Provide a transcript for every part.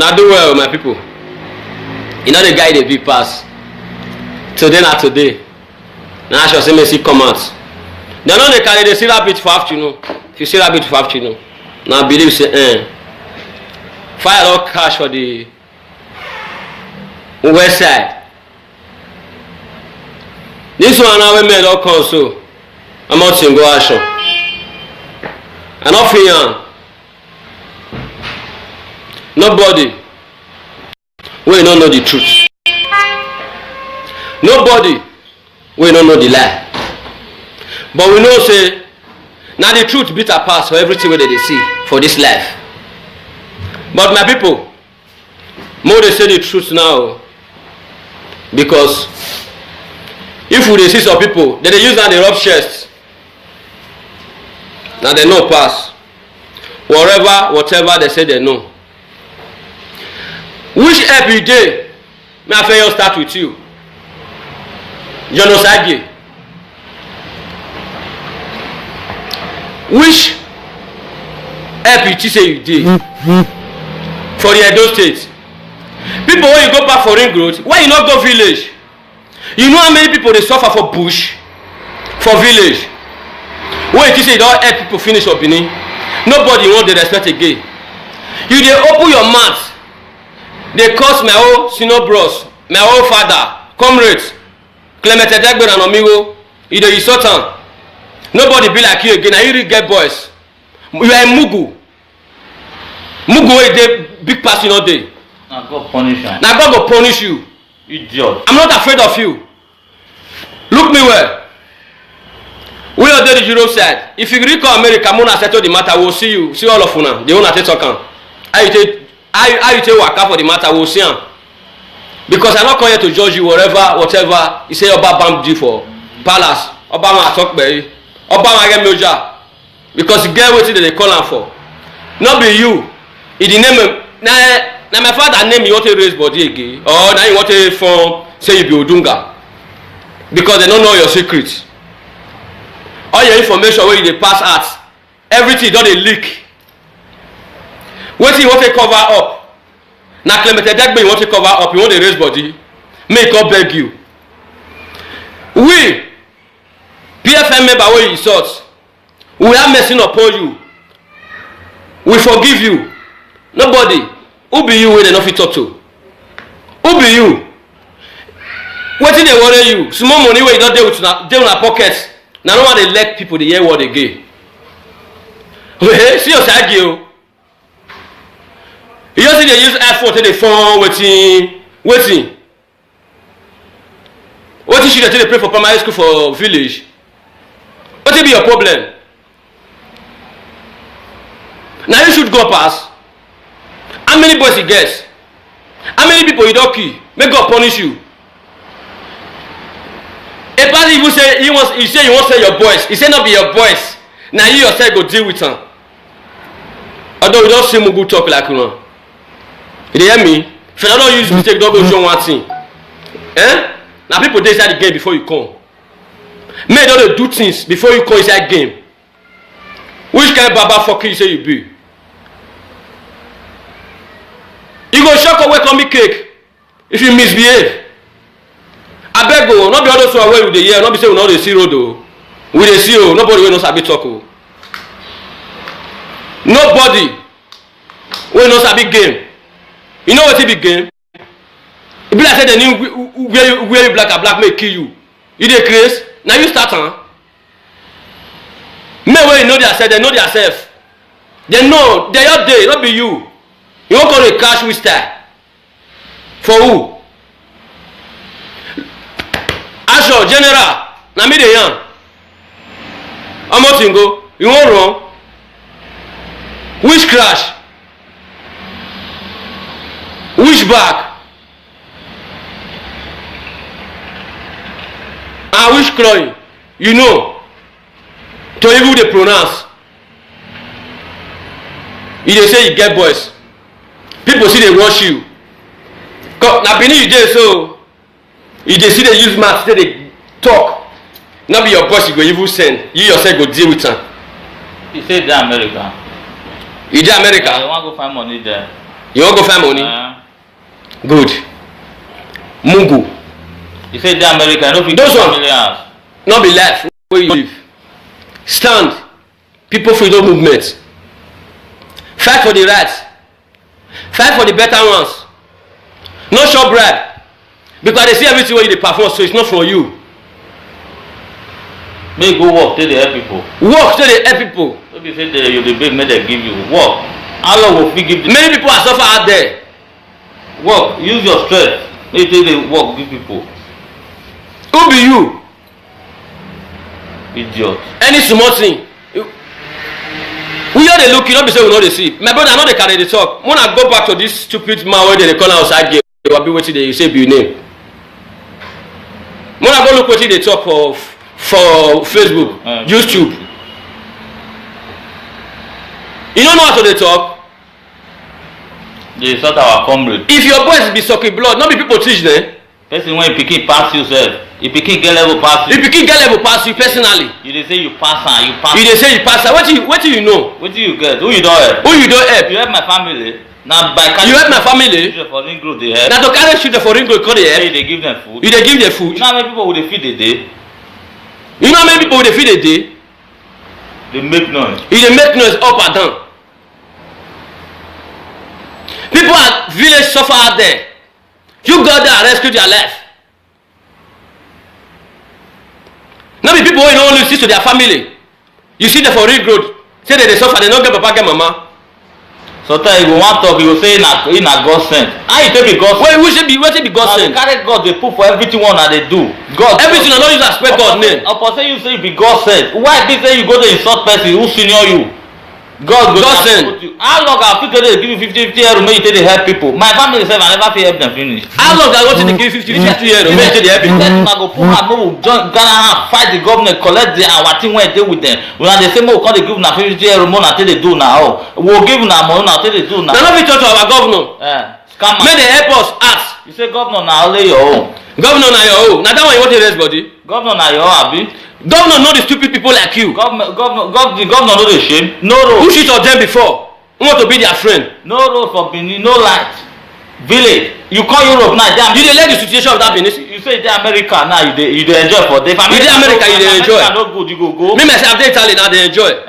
Now do well, my people. You know the guy they be pass. Today not today. Now I shall say me see come out. They know they carry the see rabbit for afternoon. If you see rabbit for afternoon, now believe say fire all cash for the west side. This one now we made all come so. I'm out in go action. And off here. Nobody we don't know the truth. Nobody we don't know the lie. But we know say now the truth bitter pass for everything where they see for this life. But my people, more they say the truth now. Because if we see some people, they use that they rub chest. Now they know pass. Whatever they say they know. Which every day may I fail start with you? Genocide. Which EPT say you did for the Edo State? People when you go back for ring road, why you not go village? You know how many people they suffer for bush, for village? When you say you don't help people finish up in it, nobody want the respect again. You they open your mouth. They curse my old senior bros, my old father, comrades, Clement Edegbe and Omigo, you dey insult am. Nobody be like you again. Now you really get boys. You are a Mugu. Mugu is the big pass in all day. Now God punish you. Now God will punish you. Idiot. I'm not afraid of you. Look me well. We are there the Europe side. If you recall America, Mona settle the matter, we'll see you. See all of you now. They won't take talk. How you take waka for the matter, we'll see him. Because I'm not coming here to judge you, whatever. You say Oba bam you for palace. Obama talk by Obama get moja. Because you get what they call him for. Not be you. In the name of now my father name you want to raise body again. Or now you want to form say you be Odunga. Because they don't know your secrets. All your information where you pass out. Everything don't they leak. What you want to cover up? Now Clement Edegbe you want to cover up, you want to raise body, make God beg you. We, PFM member where you insult, we are messing upon you. We forgive you. Nobody. Who be you when they not fit talk to? Who be you? What did they worry you? Small money where you don't deal with their pockets. Now no one they let people they hear what they get. See your side you. You just see they use effort they phone waiting. What is you they pray for primary school for village? What will be your problem? Now you should go past. How many boys you get? How many people you don't kill? May God punish you. A person even say he say you won't say your boys. He say not be your boys. Now you yourself go deal with them. Although you don't see Mugu talk like you know. You hear me? If you don't use mistake, don't go show one thing. Now people dey inside the game before you come. Men don't do things before you come inside game. Which kind of baba fucker you say you be? You go shock or welcome me cake if you misbehave. I beg go, not be all those who are well with the year, not be say we not dey see road o. We dey see o, nobody wey no sabi talk o. Nobody wey no sabi game. You know what it be game? It be like say they need wear you black and black may kill you. You dey craze? Now you start men wey you know themselves, they know themselves. They know they up there, not be you. You won't call a cash with style. For who? Asho, general, na me dey yarn. Omotingo, you won't run. Which crash? Which back? And which clawing? You know. To even they pronounce. You dey say you get boys. People see they watch you. Now beneath you dey so you dey see they use math, say they talk. Not be your boss you go even send. You yourself go deal with them. He said they're America. You dey America? I want to go find money there. You want go find money? Good. Mungu. You say the America, no fit Those one. millions. Not be life where you live. Stand. People freedom movement. Fight for the rights. Fight for the better ones. No short bribe. Because they see everything where you perform, so it's not for you. Make go work till they help people. Work till they help people. If you say you the big, make they give you work. How long will we give? Many people are suffering out there. Work. Use your strength. Make till they work give people. Who be you? Idiot. Any small thing. We are the look, you don't be saying we know the see. My brother, I know they carry the talk. When I go back to this stupid man where they call outside game, they will be waiting there, you say be your name. When I go look what they talk for Facebook, YouTube. You don't know how to they talk? They sort our comrade. If your boys be sucking blood, not be people teach them. Person when you pick pass yourself. You pick get level pass you. If you can get level pass you personally. You they say you pass and you pass. You they say you pass. What do you know? What do you get? Who you don't help? Who you don't help? You help my family. Now by You help my family. for ring road they help. Now to carry shooter for ring road, call they help. They give them food. You they give them food. You know how many people would they feed a day? You know how many people they feed a day? They make noise. You they make noise up and down. People at village suffer out there. You go there and rescue their life. Now the people who don't listen to their family. You see them for ring road. Say that they suffer, they don't get papa, get mama. Sometimes you go want talk, you go say in a God sent. How you take be God sent? Wait, we should be God sent. Carry God, they put for everything one that they do. God. Everything I don't use respect God's name. Upon say you say you be God sent. Why they say you go to insult person who senior you? God sent. How long I fit they give you 50 euro make you take dey help people? My family sef I never fit help them finish. How long I want to give 50 euro make you take help people? Una go put hand make we join Ghana hand fight the government collect the our thing wey dey with them. Una dey say make we come dey give una 50 euro more na take dey do now. We go give una money na take dey do now. Na no fit talk to our governor. Scam. Make they help us ask. You say governor na only your own. Governor na your own. Na that one you want to raise body. Governor na your own abi. Governor know the stupid people like you. The governor know the shame. No road. Who shit of them before? Who want to be their friend? No road for Benin, no light. Village. You call Europe now. You dey like the situation of that Benin. You say the America now. You dey enjoy for them. You dey America, you dey enjoy. America no good, you go. Me myself dey Italy now, they enjoy.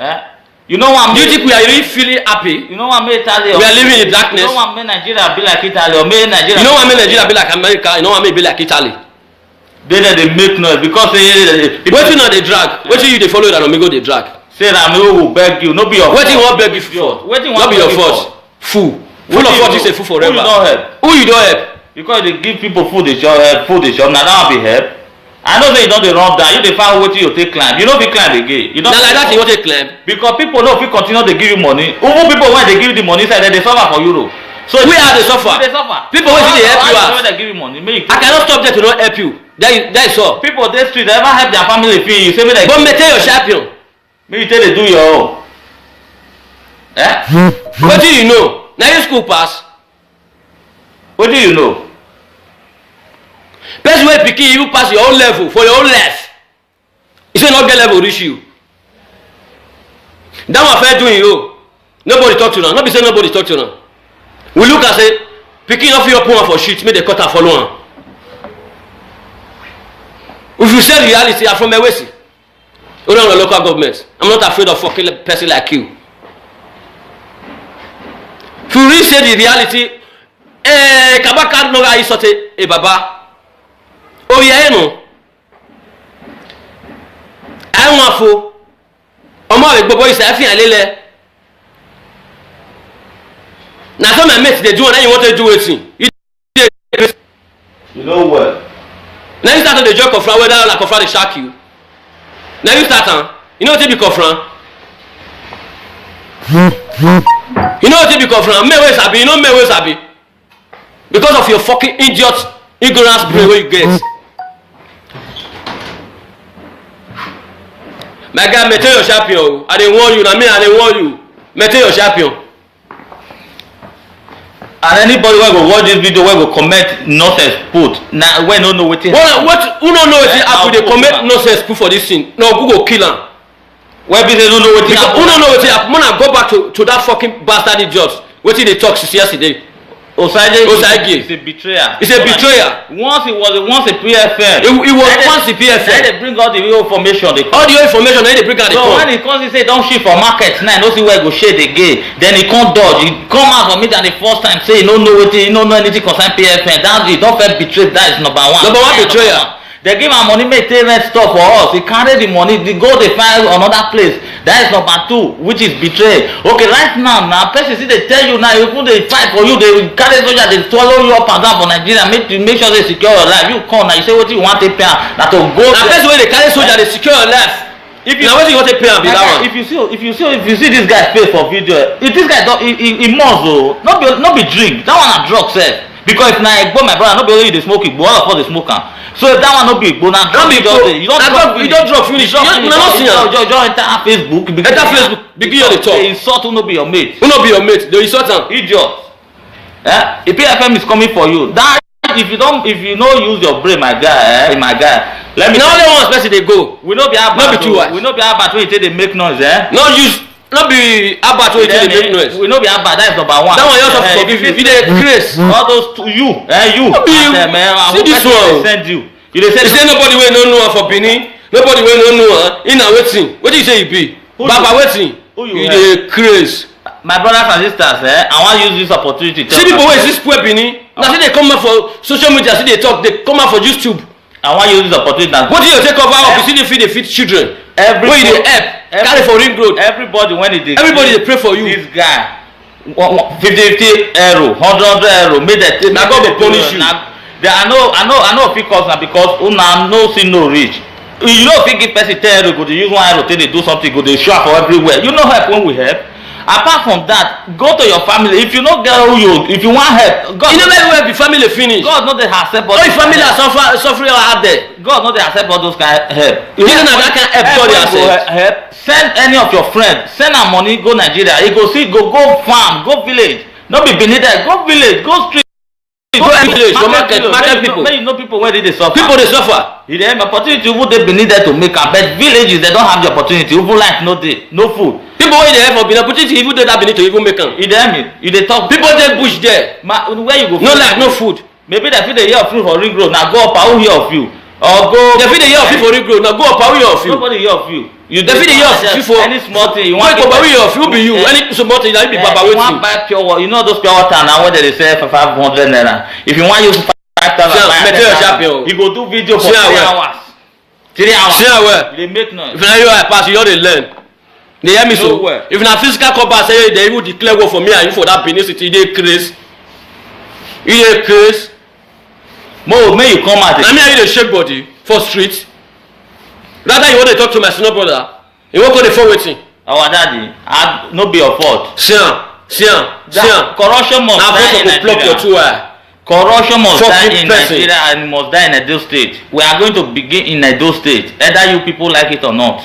You know what? Do you think we are really feeling happy? You know what make Italy? We are living in darkness. You know what make Nigeria be like Italy or make Nigeria? You know what make Nigeria be like America? You know what make be like Italy? They make noise because wetin na dey drag? Wetin you dey follow that Omigo dey drag? Say that me will beg you, no be your fault. Wetin wan beg you for? No be your fault. Fool. Full of fault you say fool forever. Who you don help? Who you don help? Because they give people food they chop, na that one be help. I know say you don dey run down, you dey find wetin you take climb. You no fit climb again. You don. Na like that you wan take climb? Because people no fit continue dey give you money. Even people wey dey give you the money sef, dem dey suffer for Europe. So we are the suffer. People wey dey help you out. They give you money. I cannot stop them to not help you. That is all. People dey street ever help their family feed you. Say make they. But maintain your champion. Make you take dey do your own. Wetin you know? Na you school pass. Wetin you know? Person wey pikin you pass your own level for your own life. You say no get level reach you. That one fair doing you. Nobody talk to them. No be say nobody talk to them. We look and say pikin no fit open one for shit make they cut am follow am. If you say reality, I'm from Ewesi. Only on the local government. I'm not afraid of fucking a person like you. If you really say the reality, Kabaka no ga isote baba. Oh yeah, no. I want fo. Omo le gbogbo ise afi an lele. Na so my mate dey do and you want to do wetin? You know what? Now you start on the joke of whether like Kofran dey shark you. Now you start you know what be Kofran? You know what be Kofran? Me wey sabi, you know me wey sabi. Because of your fucking idiot ignorance brain wey you get. My guy, maintain your champion. I dey warn you, na me I dey warn you. Maintain your champion. And anybody wey go watch this video wey go comment nonsense put na wey no know wetin happen. Who no know wetin happen dey comment nonsense put for this thing? No, who go kill am? Wey be say no know wetin happen. Who no know wetin happen? Mona go back to that fucking bastard idiot. Wetin dey talk since yesterday. Osagie Osagie. is a betrayer. He's a betrayer. Once he was once a PFM. He was once the Then PFM. they bring all the real information. All the information, then they bring out the So phone. when he comes, he say don't shit for market now. No see where he go shade again. Then he come dodge. He come out for me than the first time say he no know wetin, he no know anything concern PFM. That he don't feel betrayed. That is number one. Number one betrayer. They give am money make take rent stuff for us. He carry the money, they go they find another place. That is number two, which is betray. Okay, right now person see they tell you now, even they fight for you, they carry soldier, they swallow you up and down for Nigeria, make sure they secure your life. You come now, you say what you want to pay am, na to go. Na person wey dey carry soldier dey secure your life. If you, na wetin you want to pay am be that one. if you see this guy face for video, if this guy don he must o, no be drink, that one na drug sef. Because if na egbo my brother, no be only you dey smoke egbo, all of us dey smoke am. So if that one no be egbo, na drug you just dey. You don drug finish. Una no see am. Just enter Facebook. Enter Facebook, begin your dey talk. Dey insult who no be your mate. Who no be your mate? Dey insult am. Idiot. The PFM is coming for you. That if you no use your brain, my guy, let me. Na only one person dey go. We no be about. No be too much. We no be about when you take dey make noise, No be about wey you take dey make noise. We no be about, that is number one. That one you also forgive you. You dey grace. All those to you. See this one. Send you. You dey You say nobody wey no know am for Benin, nobody wey no know am, he na wetin? Wetin you say you be? Baba wetin? You dey craze. My brothers and sisters, I wan use this opportunity to tell see people wey see spoil Benin, na say dey come out for social media, see dey talk, dey come out for YouTube. I wan use this opportunity na. Wetin you take cover up? You see dey feed children. Wey you dey help carry for ring road. Everybody when e dey. Everybody dey pray for you. This guy 50 euro, 100 euro, make dem take. Na God go punish you. I know fit cause na because una no see no reach. You know fit give person 10 euro, go dey use 1 euro take dey do something, go dey show up for everywhere. You no help when we help. Apart from that, go to your family. If you no get who you, if you wan help, God. You know very well be family finish. God no dey accept all. All your family are suffering out there. God no dey accept all those kind help. You know that kind help God dey accept. Help. Send any of your friends. Send am money go Nigeria. You go see, go farm, go village. No be Benin there. Go village, go street. Go village, go market people. Make you know people wey dey suffer. People dey suffer. You dey have opportunity even dey Benin there to make am, but villages they don't have the opportunity. Even life no dey, no food. People wey dey help for Benin opportunity even dey that Benin to even make am. You dey hear me? You dey talk. People dey bush there. Where you go? No life, no food. Maybe they fit dey hear of you for ring road. Now go up, I will hear of you. Or go. They fit dey hear of you for ring road. Now go up, I will hear of you. Nobody hear of you. They fit dey hear of you for any small thing. You want to buy of you be you. Any small thing that be baba wetin. You want buy pure water. You know those pure water now where they sell for 500 naira. If you want use 5,000, you go do video for 3 hours. 3 hours. See how well. You dey make noise. If na you I pass, you just dey learn. Dey hear me so? If na physical combat say they even declare war for me and you for that Benin city, you dey craze. You dey craze. Mo make you come out. Na me and you dey shake body for street. Rather you want to talk to my senior brother, you wan go dey for wetin? Our daddy, no be your fault. See am. Corruption must die in Nigeria. Corruption must die in Nigeria and must die in Edo State. We are going to begin in Edo State, either you people like it or not.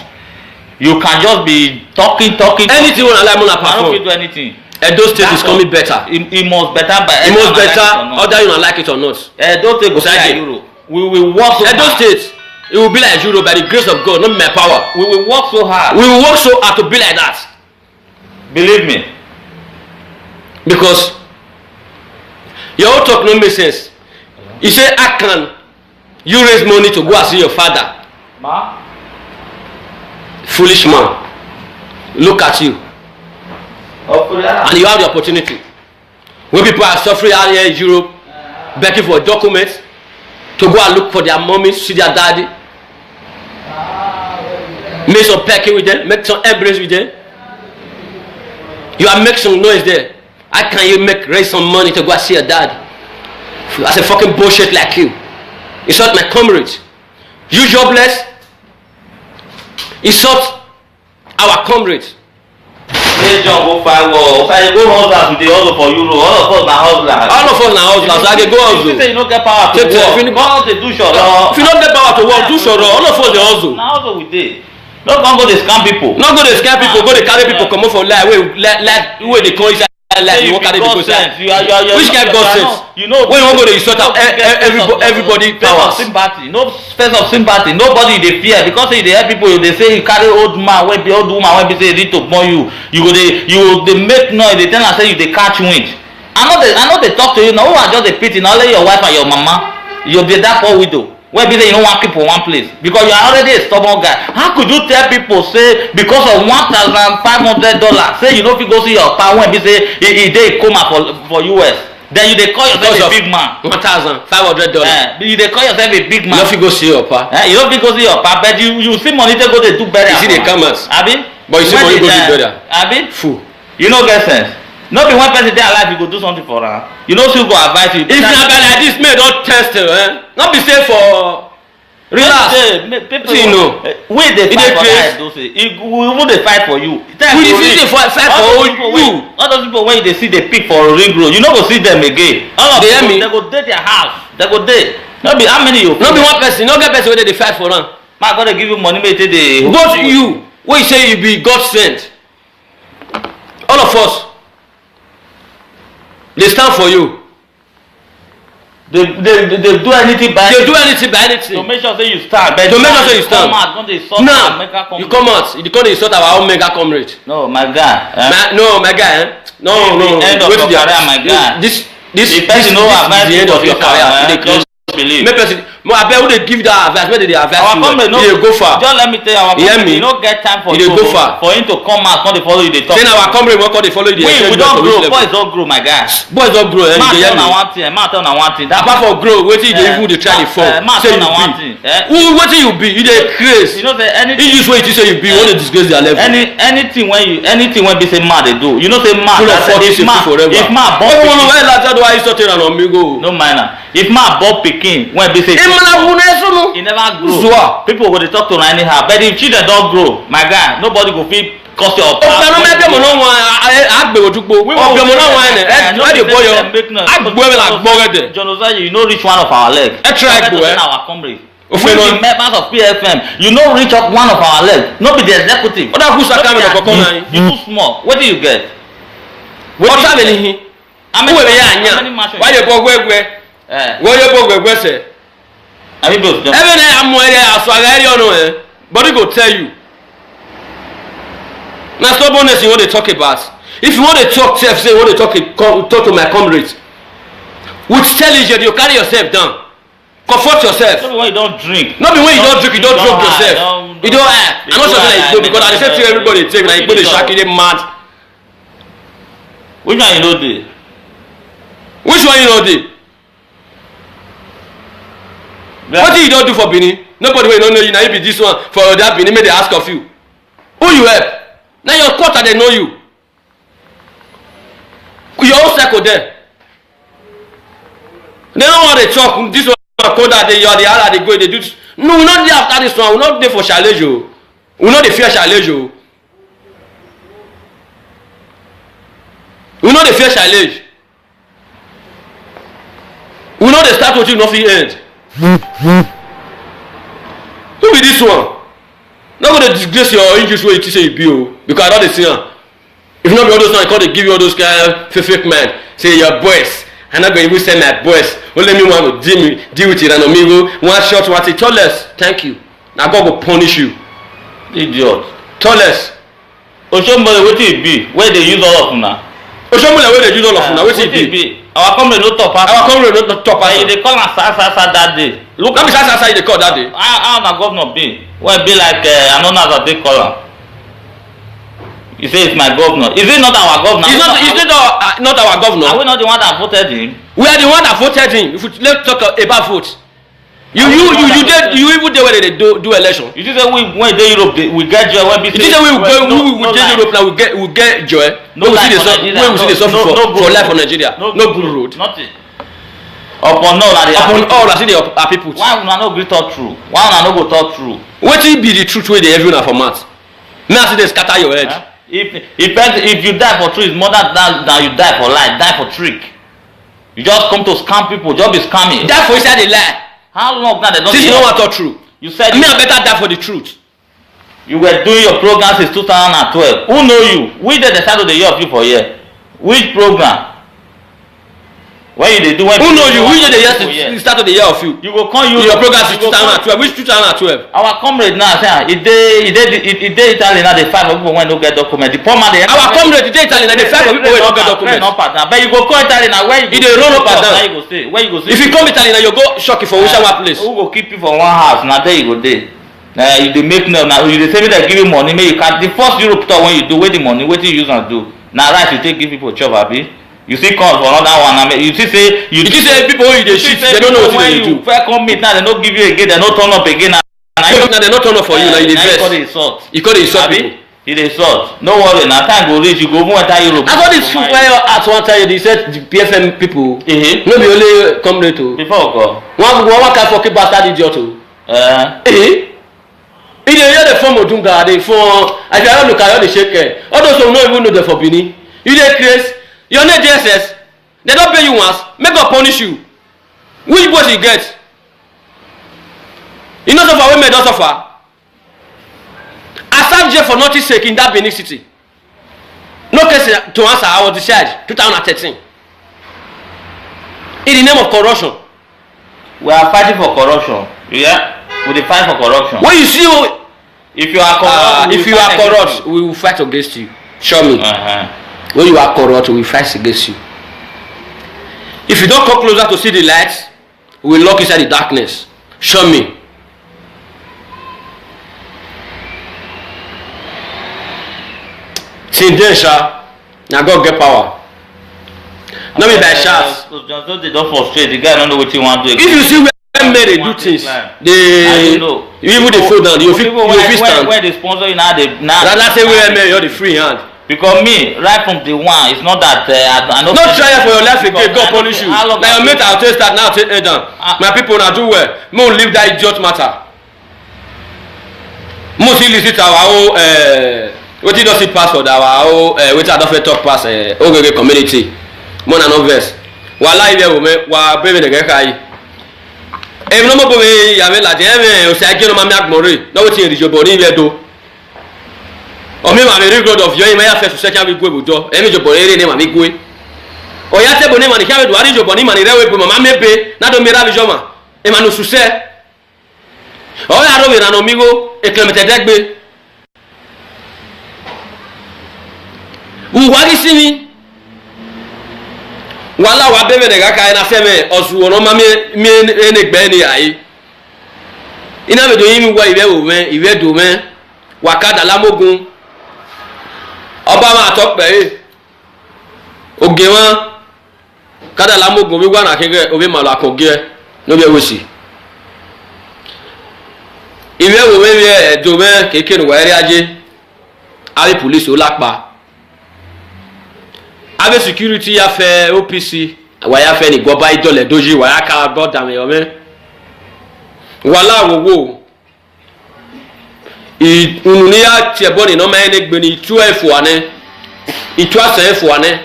You can just be talking. Anything una like una perform. I don't fit do anything. Edo State is coming better. It must better by. It must better, whether you like it or not. Edo State go like Europe. We will work so hard. Edo State, it will be like Europe by the grace of God, not my power. We will work so hard. We will work so hard to be like that. Believe me. Because your own talk no make sense. You say, how can you raise money to go and see your father? Ma? Foolish man. Look at you. And you have the opportunity. When people are suffering out here in Europe, begging for documents to go and look for their mommy, see their daddy. Make some pecking with them, make some embrace with them. You are making some noise there. How can you raise some money to go and see your dad? That's a fucking bullshit like you. Insult my comrades. You jobless. Insult our comrades. Hey John, go find war. Go hustle today, hustle for Euro. All of us na hustlers. All of us na hustlers. I dey go hustle. If you say you no get power to work, go dey do shoro. If you no get power to work, do shoro. All of us dey hustle. Na hustle we dey. No go dey scam people. No go dey scam people. Go dey carry people comot for life wey dey come inside life. You wan carry people inside. Which kind God sense? You know when you wan go dey insult everybody powers. Sympathy. No space of sympathy. Nobody dey fear because say you dey help people. You dey say you carry old man wey be old woman wey be say ready to born you. You go dey make noise. Dey tell am say you dey catch wind. I know they talk to you now. Who are just a pity? Not only your wife and your mama. You'll be that poor widow. Where be say you don't want keep for one place because you are already a stubborn guy. How could you tell people say because of $1,500 say you don't fit go see your pa when be say he dey coma for US? Then you dey call yourself a big man. $1,500. You dey call yourself a big man. You don't fit go see your pa. You don't fit go see your pa, but you see money to go dey do better. You see the commerce. Abi? But you see money go do better. Abi? Fool. You no get sense. No be one person dey alive you go do something for am. You know still go advise you. If na guy like this may don test not be say for relax. People you know. We dey fight for that do say. We dey fight for you. We dey fight for you. All those people when you dey see dey pick for ring road, you no go see them again. All of them they go dey their house. They go dey. No be how many you. No be one person. No get person wey dey fight for am. Man God dey give you money make you take dey. Go to you. Wey you say you be God sent. All of us. They stand for you. They do anything by anything. They do anything by anything. To make sure say you stand. But to make sure say you stand. Now you come out. You come insult our own mega comrade. No, my guy. My guy. No. End of your career, my guy. This is the end of your career. Believe. Make person. I bet who they give that advice. Where they advise our you? They go far. Just let me tell you, our company, you don't get time for you. Go far. For him to come out, come to follow you. They talk. Then our company will come to follow you. We don't grow. Boys don't grow, my guy. Boys don't grow. Man tell na one thing. Man tell na one thing. Apart from grow, wetin you even dey try to form. Man tell na one thing. Who wetin you be? You dey craze. You know say anything. You use what you say you be. You want to disgrace their level. Anything when be say man they do. You know say man. If man born pikin. No minor. If man born pikin when be say. He never grow. People go dey talk to him anyhow. But if children don't grow, my guy, nobody go fit cost your. John Ozayi, you know reach one of our leg. Our comrade. We be members of PFM. You know reach up one of our leg. No be the executive. You too small. What do you get? How many mansions? Why you go where? Every day I'm body go tell you. Now stubbornness you want to talk about. If you want to talk, say you want to talk to my comrades. With intelligence, you carry yourself down. Comfort yourself. Not when you don't drink. Not when you don't drink, you don't drop yourself. You don't act. I'm not sure that you go because I say to everybody take like you go to shaky, they mad. Which one you know dey? Which one you know dey? What do you don't do for Benin? Nobody will not know you. Now you be this one for that Benin. May they ask of you. Who you help? Now your quarter they know you. Your own circle there. They don't want to talk. This one code that they are the other they go. They do. No, we not there after this one. We not there for challenge you. We not the fear challenge you. We not the fear challenge. We not the start with you. Nothing end. Who be this one? Not going to disgrace your English way you say you be because I don't see her. If not be all those times, they give you all those kind of fake men. Say your boys. I'm not going to send my boys. Only me want to deal with it and amigo. One shot, one say, Toles, thank you. Now God will punish you. Idiot. Toles. Oshomole, what it be? Where they use all of them now? Oshomole, where they use all of them now? What it be? Our company no top. Our company no top. They call us Sasa that day. Look, how many Sasa they call that day? How na governor be? When be like I don't know how they call him. You say it's my governor. Is it not our governor? It's not our governor. Are we not the one that voted him? We are the one that voted him. If we let's talk about vote. You even there where they do election. You say we when they Europe we get joy when be. You say we Europe now we get joy. No life for life for Nigeria. No good road. Nothing. Upon all I see the people. Why una no gree talk true? Why una no go talk true? Wetin be the truth wey dey every una for mouth? Me I see dey scatter your head. If you die for truth, it's more than you die for lie, die for trick. You just come to scam people, just be scamming. Die for inside the lie. How long now they don't? Since you don't want to talk true. You said me I better die for the truth. You were doing your program since 2012. Who know you? We dey decide to the year of you for here. Which program? When they do when who know you? Which the yes. year start of the year of you? You go come you your program is 2012. Which 2012? Our comrade now say he dey Italy now dey fight for people when no get document. The poor man dey. Our comrade dey Italy now dey fight for people wey no get document. But you go come Italy now where you go? He dey run up and down. Where you go stay? Where you go stay? If you come Italy now you go shock you for which one place. Who go keep you for one house? Now there you go dey. You dey make now you dey say make dem give you money make you can the first Europe tour when you do wey the money wetin you use am do. Na right you take give people chop abi. You see come for another one. You see say you see say people wey you dey shit they don't know wetin they do. When you first come meet now they no give you again they no turn up again. Now they no turn up for you now you dey vex. You call the insult people. You dey insult. No worry na time go reach you go even enter Europe. I got this food where your at one time they said the PFM people. No be only comrade o. Before go. One kind for keep bastard idiot o. He dey hear the form Odunga dey form if you look at all the shake all those who no even know them for Benin. You dey craze. Your name DSS, they don't pay you once, make God punish you. Which boys you get? You know suffer, women don't suffer. I served jail for nothing sake in that Benin city. No case to answer, I was discharged 2013. In the name of corruption. We are fighting for corruption. Yeah? We dey fight for corruption. When you see if you are corrupt, we will fight against you. Show me. When you are corrupt, we will fight against you. If you don't come closer to see the lights, we will lock inside the darkness. Show me. Since then, Sha, now God get power. Not me by chance. They don't frustrate. The guy don't know what you want to do. If you see where men they do things, they even they fall down. You feel stand. When they sponsor you now, that's the way men you're the free hand. Because me, right from the one, it's not that I know. Not try for your life again. God punish you. Now your mate, I'll tell start now. Take it down. My people now do well. Me won't leave that idiot matter. Mostly listen to our own. What you don't see pass for our own. What I don't talk pass. OGG community. More than no verse. Wala ibe wo me wa bebe de kai. E no mo bo me ya me la je me o se agero ma me agbonre. Na wetin eri jobo ni ibe do. O mi ma me record of your ya first second we go ebudo. E mi jobo ere ni ma mi gwe. O ya te bo ni ma ni ka me do ari jobo ni ma ni rewe pe mama mebe na do mi ra bi joma. E ma no suse. O ya ro mi ra no mi go e klemete degbe. Uwari sini. Wala wa bebe de gaka na seme osu ono ma mi enegbe ni ayi ina be do yin wa iwe wo me iwe do me wakada lamogun oba ma to pe oge won kada lamogun bi gwa na kege obi ma lo akoge no be wosi iwe wo me do me keke no wa ere aje ari police o lapa abe security ya fe OPC wa ya fe ni goba idole doji wa ya ka god am yo me wala wowo unu ni ya tie boni no ma ene gbe ni 12 ane itu asan ane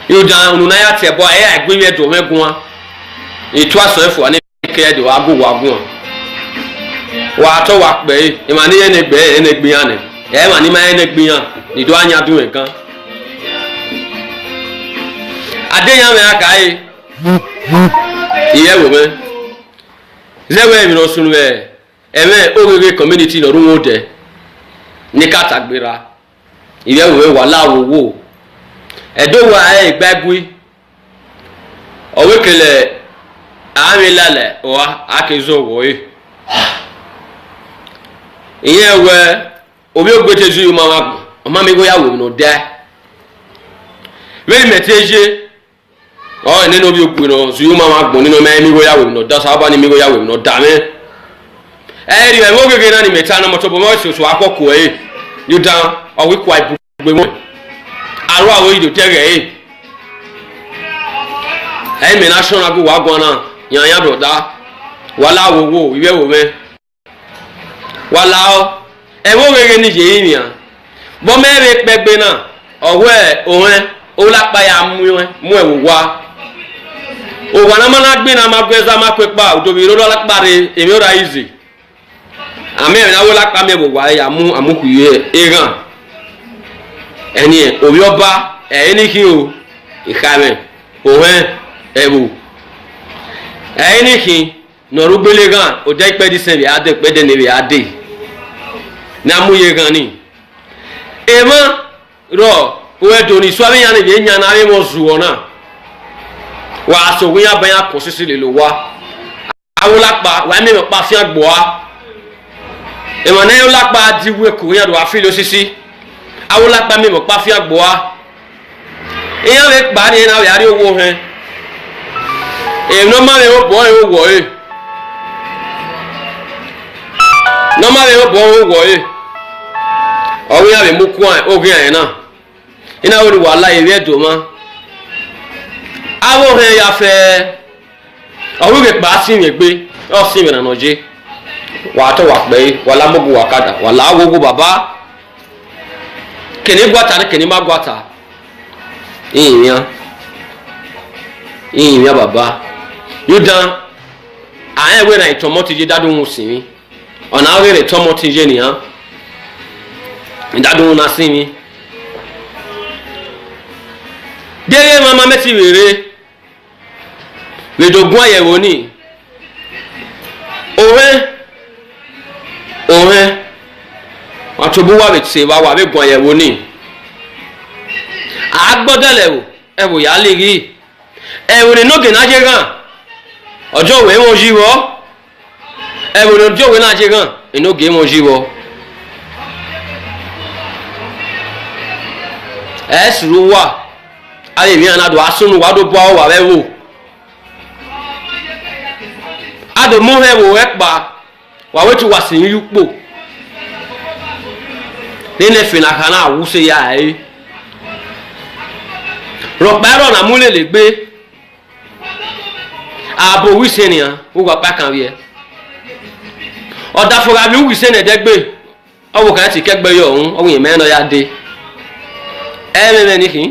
yo dan unu na ya tie bo e agbe we do megun itu asan ane ke de wa go wa to wa pe e ma ni ene gbe ane e ma ni ma ene gbe yan ni do anya du nkan adeyan me akai iye wo me zewe mi no sunu eme ogege community no rumo de ni katagbera iye wo wala wo edo wa igbagwe owekele ami lale wa akezo wo iye we obi ogbeteju yo mama mi go ya wo no de we meteje oh nínú obi ogun no so you mama gbon nínú me mi go ya we no da sa ba ni mi go ya we no da me ri me mo gege na ni meta no mo to bo mo so akoko you down or we quite gbe mo aro awo ido tege me national go wa gona yan broda wala wo iwe wo me wala o mo gege ni je yin yan bo me re pegbe na owe owen o la pa ya mu e wo wa o wa na mana gbe na ma gweza ma kwe pa o do bi ro la pare emi ora easy ame na wo la pa me wo wa ya mu amuku ye egan eni o bi oba eni ki o ikame òhun ẹ̀wò ẹ̀yìn kì nọ̀rọ̀ gbélé gan ọjà ìpẹ́ dísẹ́ bí adé ìpẹ́ dẹ́nẹ̀ bí adé ní amúyẹ gan ni èèmọ̀ rọ òwe dòní sọ abẹ́yàn ni bìí yàn náà ayé mọ̀ zù ọ̀ náà wà á sọ wíyàn abẹ́yàn kọ̀ sísè lè lò wá awolakpa wà á mímọ̀ pa fíà gbọ́ wa èèmọ̀ náà awolakpa di wúwo kò yàn lò wá fílò sísí awolakpa mímọ̀ pa fíà gbọ́ wa ìyàn lè gbà ní ẹ̀ náà yàrá owó hẹ́n èèmọ̀ máa ń bọ̀ ẹ̀ wọ̀ ẹ̀. Normally o bo wo e o wi ave mu ku an o gin an na ina wo ni wala ere edo ma awo he ya fe o wi ke pa si mi gbe o si mi na noje wa to wa pe wala mogu wakada wala awogo baba keni gwata ni keni ma gwata iya baba yudan an we na itomo ti je dadun sin ọ̀nà awẹ́rẹ́ tọ́mọ tí ń jẹ́ nìyàn ìdádùn náà sí mi délé mama mẹ́tì wèrè lèdògún àyẹ̀wò ní òwe àtòbú wà lè tè wà bẹ́ gun àyẹ̀wò ní àgbọ́dẹ̀lẹ̀wò ẹ̀wò yà lè rí ẹ̀wò ní nógè náà jẹ́ gan ọjọ́ òwe wọn yí wọ́ ẹ̀wò ní ọjọ́ òwe náà jẹ́ gan inú gé wọn yí wọ́ ẹ̀ẹ́sìrò wà ayé mi àná àdó asúnú wà dó bọ́ wà wẹ́ wò àdó mú ẹ̀wò ẹ̀ pa wà wẹ́ tí wà sí yí pò nínú ẹ̀fìnà kan náà àwùsẹ̀ yà ẹ̀ rọ̀pẹ́rọ̀ nà múlẹ̀ lè gbé ààbò wíṣẹ́ nìyàn wúwo apá kan rí ẹ ọ̀dà fúnra mi wíṣẹ́ nìyẹn dẹ́gbẹ́ ọwọ́ kan ti kẹ́gbẹ́ yọ ọ̀hún ọwọ́ yìí mẹ́rin ya dé ẹ̀ẹ́mẹ́mẹ́ nìkì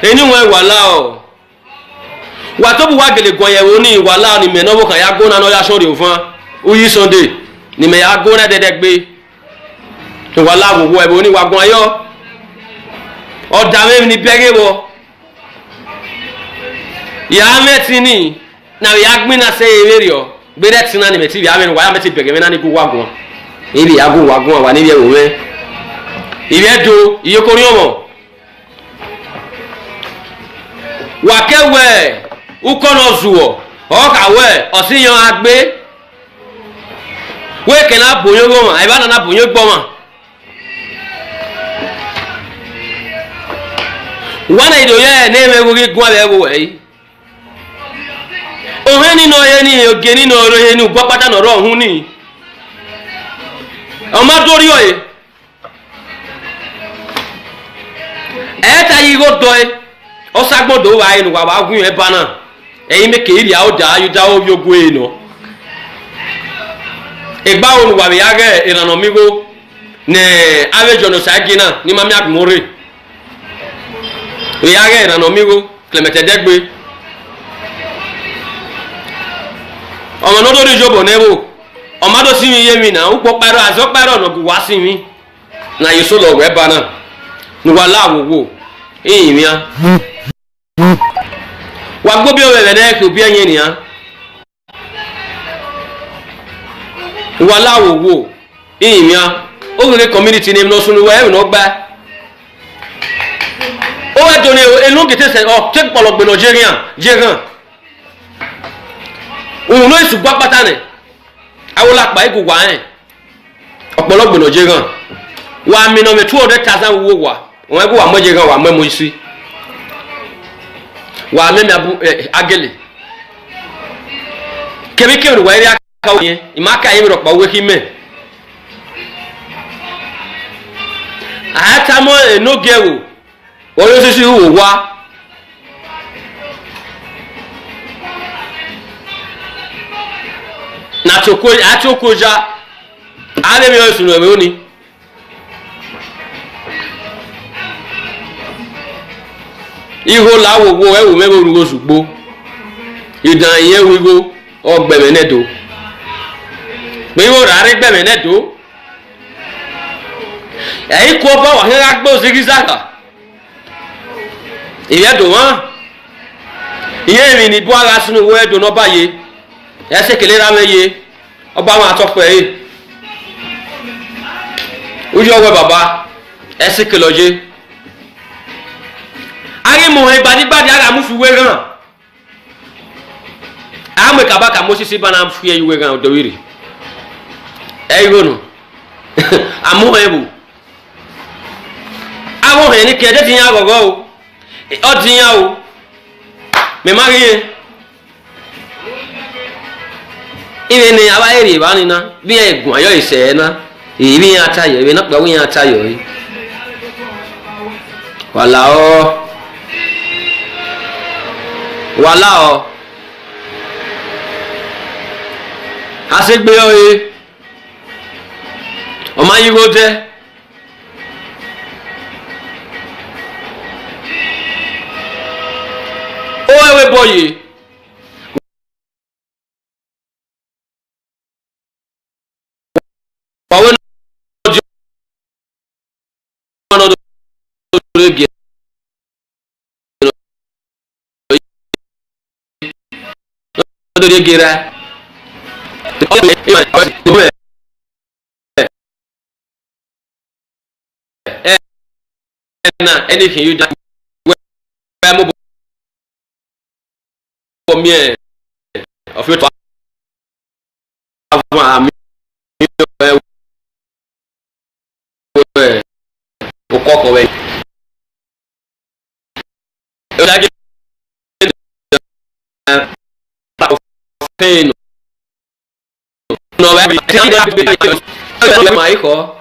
ẹni wọn wà láọ̀ wà tó bu wá gèlè gọ̀nyẹ̀wò ní ìwà láọ̀ ni mẹ́rin ọwọ́ kan ya gbóná náà ya sọ̀rọ̀ fún uyí sunday ni mẹ́ ya gbóná dẹ́dẹ́gbẹ́ ìwà láọ̀ wọ ẹ̀bùn oníwà gan ayọ́ ọ̀dà mẹ́rin ni bẹ́gẹ́ wọ ìyá mẹ́tì ní na ìyá gbin náà sẹ́yìn eré rẹ̀ ọ́ gbẹ́dẹ́ tí náà ni mẹ́tì ìyá mẹ́rin wáyà mẹ́tì bẹ̀gẹ́ mẹ́rin náà ní kó wá gan níbi ìyá gùn wá gan wà níbi ẹ̀wò mẹ́ ìyẹn do ìyókòrí ọmọ wàkẹ́wẹ̀ ukọ́nà zùwọ̀ ọ̀kàwẹ̀ ọ̀sìnyàn agbé wéèkè náà bòyó gbọ́mọ̀ àyíbá náà bòyó gbọ́mọ̀ wọn ìdòyẹ ẹ̀ ní ẹ̀mẹ́wòrí gún abẹ́ wò ẹ̀ yìí òhun nínú ọyẹ ní oge nínú ọrọ̀ yẹn ní gbọ́ pátá nọ̀rọ̀ ọ̀hún ní ọmọ dórí ọ̀yẹ́ ẹ̀ẹ́ta yìí ó dọ̀ ẹ́ ọ̀sàgbọ́dọ̀ wà ẹnu wà wà gún ẹ̀ bá náà ẹ̀yin mẹ́kẹ́ ìrì àwòdà ayọ̀dà omi ogun ẹ̀ nọ ìgbà òun wà wíyá rẹ̀ ìrànà mímú ní abẹ́jọ́nù ṣáájú náà ní mami àgbọ̀nrẹ́ wíyá rẹ̀ ìrànà mímú kìlẹ̀mẹ̀tẹ̀dẹ́gbẹ́ ọmọ náà tó dé ìjọba n'ẹ́wò ọmọ tó sí mi yé mi náà ń pọ̀ pẹ́rọ àti ọpẹ́rọ ọ̀nà kò wá sí mi náà yìí sólò ọ̀rẹ́ bá náà ní wà láàwòwò ìyìn mi á wà gbó bí ọ̀rẹ́ rẹ̀ náà kò bí ẹ̀yìn nìyà wà láàwòwò ìyìn mi á ó rere community ní lọ́sùn ní wà ẹ̀rù náà gbá ó wẹ́ tó ní ẹnu kìtẹ́sẹ̀ ọ̀ tẹ́ pọ̀lọ̀gbẹ̀ Nàìjíríà jẹ́ràn òun ló ìsùgbọ́ pátá nì awolapa ikú wà ẹ̀ ọ̀pọ̀lọpọ̀ Nàìjíríà wà mìíràn mi 200,000 owó wà wọn ẹgbẹ́ wà mọ́jẹ́ gan wà mẹ́mọ́ sí wà mẹ́mẹ́ agẹ́lẹ̀ kẹ́míkẹ́rù wà ẹ̀rí akáwọ̀ yẹn ìmáka yẹn rọ̀pọ̀ owó kí mẹ́ àyàtàmọ́ ẹ̀nọ́gẹ̀wò wọ́n yóò sísú ìwò wá na atokoja alemi osunu ebe oni iho lawowo ewu mebe orugo sugbo idan iye wigo ogbeme nedo pe iho rari gbeme nedo eyi ko ba wa hera gbo zigizaka il y a deux ans il y a une boire à ce nouveau de nos baillés est-ce que les ramèyés Obama a fait aujourd'hui baba est-ce que loger ari mo he badi aga mu fi weran ame kabaka mo sisi bana fi yi weran do wiri e gonu amu he bu amu he ni kede tin ya gogo o tin ya o me ma ri ibe ni aba eri ba ni na bi egun ayo ise na ibi yan atayo ibi na gbawo yan atayo yi wala o wala o asegbe oye o ma yigo je o ewe boye wawe no do ge do ge ra anything you do for me of your no hijo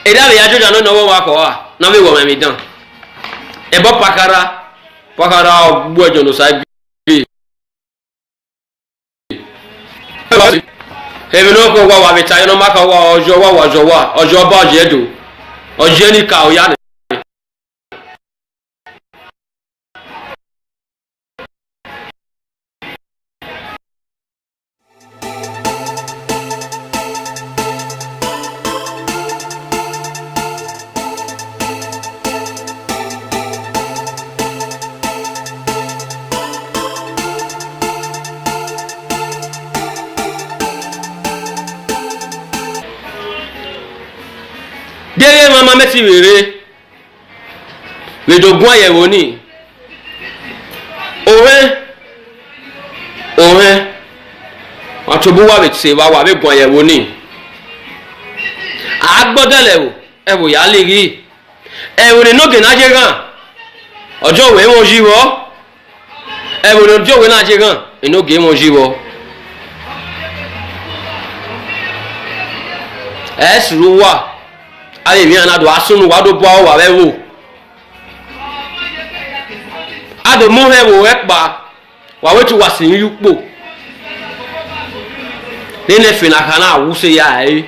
eda le yajo jano no wa ko wa na me wo me dan e bo pakara ogbo ejo no sai bi e me no ko wa be tayo no ma ka wa ojo ba je do oje ni ka o ya dere mama meti were we dogun ayewo ni ohe atobu wa be se wa be gun ayewo ni agbodele wo e wo ya le ri e wo ni noge na je gan ojo we won jiwo e wo ni ojo we na je gan enoge won jiwo esru wa aye mi anado asunu wa do bo wa we wo ado mu he wo epa wa wetu wasin yupo nene fina kana awuse ya e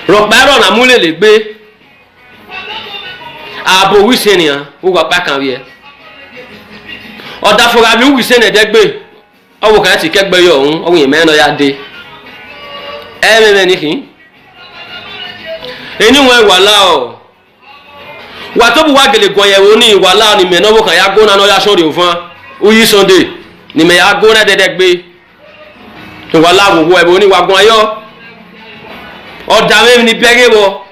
ro paro na mule le gbe abo wise ni an wo gba pa kan wi e oda fora bi wise ne de gbe owo kan ti kegbe yo ohun owo yen me no ya de e me ni kin eni won wala o wa to bu wa gele gon yewo ni wala ni me no wo kan ya go na no ya sori ofan uyi Sunday ni me ya go na dede gbe to wala wo ebo ni wa gon ayo o da me ni bege wo